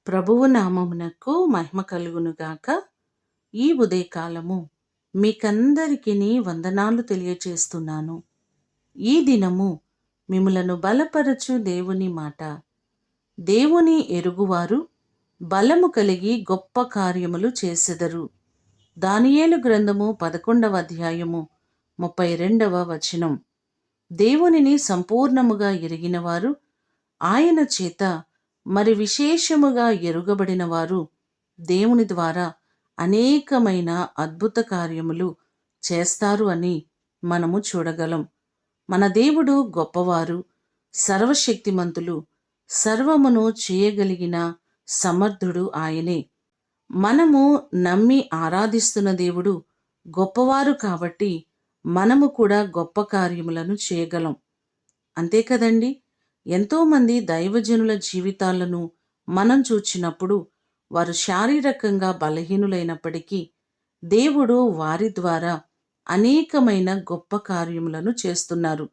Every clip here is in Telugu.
ప్రభువు నామమునకు మహిమ కలుగునుగాక. ఈ ఉదయకాలము మీకందరికిని వందనాలు తెలియచేస్తున్నాను. ఈ దినము మిమ్ములను బలపరచు దేవుని మాట. దేవుని ఎరుగువారు బలము కలిగి గొప్ప కార్యములు చేసెదరు. దానియేలు గ్రంథము 11వ అధ్యాయము 32వ వచనం. దేవునిని సంపూర్ణముగా ఎరిగినవారు, ఆయన చేత మరి విశేషముగా ఎరుగబడిన వారు దేవుని ద్వారా అనేకమైన అద్భుత కార్యములు చేస్తారు అని మనము చూడగలం. మన దేవుడు గొప్పవారు, సర్వశక్తిమంతులు, సర్వమును చేయగలిగిన సమర్థుడు ఆయనే. మనము నమ్మి ఆరాధిస్తున్న దేవుడు గొప్పవారు కాబట్టి మనము కూడా గొప్ప కార్యములను చేయగలం. అంతే కదండి. ఎంతోమంది దైవజనుల జీవితాలను మనం చూచినప్పుడు వారు శారీరకంగా బలహీనులైనప్పటికీ దేవుడు వారి ద్వారా అనేకమైన గొప్ప కార్యములను చేస్తున్నారు.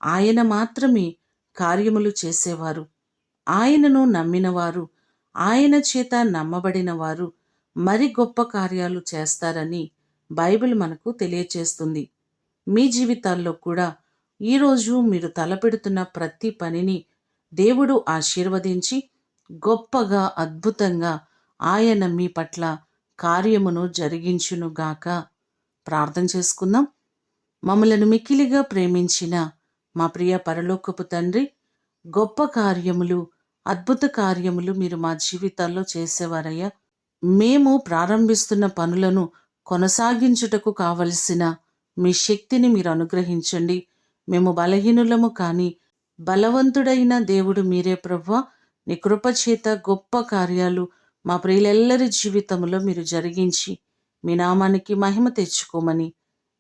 ఆయన మాత్రమే కార్యములు చేసేవారు. ఆయనను నమ్మినవారు, ఆయన చేత నమ్మబడిన వారు మరి గొప్ప కార్యాలు చేస్తారని బైబిల్ మనకు తెలియచేస్తుంది. మీ జీవితాల్లో కూడా ఈరోజు మీరు తలపెడుతున్న ప్రతి పనిని దేవుడు ఆశీర్వదించి గొప్పగా అద్భుతంగా ఆయన మీ పట్ల కార్యమును జరిగించునుగాక. ప్రార్థన చేసుకుందాం. మమ్మలను మిక్కిలిగా ప్రేమించిన మా ప్రియ పరలోకపు తండ్రి, గొప్ప కార్యములు, అద్భుత కార్యములు మీరు మా జీవితాల్లో చేసేవారయ్యా. మేము ప్రారంభిస్తున్న పనులను కొనసాగించుటకు కావలసిన మీ శక్తిని మీరు అనుగ్రహించండి. మేము బలహీనులము కానీ బలవంతుడైన దేవుడు మీరే ప్రభువా. నీ కృపచేత గొప్ప కార్యాలు మా ప్రియులెల్లరి జీవితంలో మీరు జరిగించి మీ నామానికి మహిమ తెచ్చుకోమని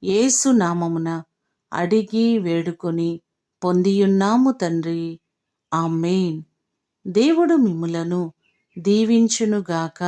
యేసు నామమున అడిగి వేడుకొని పొందియున్నాము తండ్రి. ఆమేన్. దేవుడు మిమ్ములను దీవించునుగాక.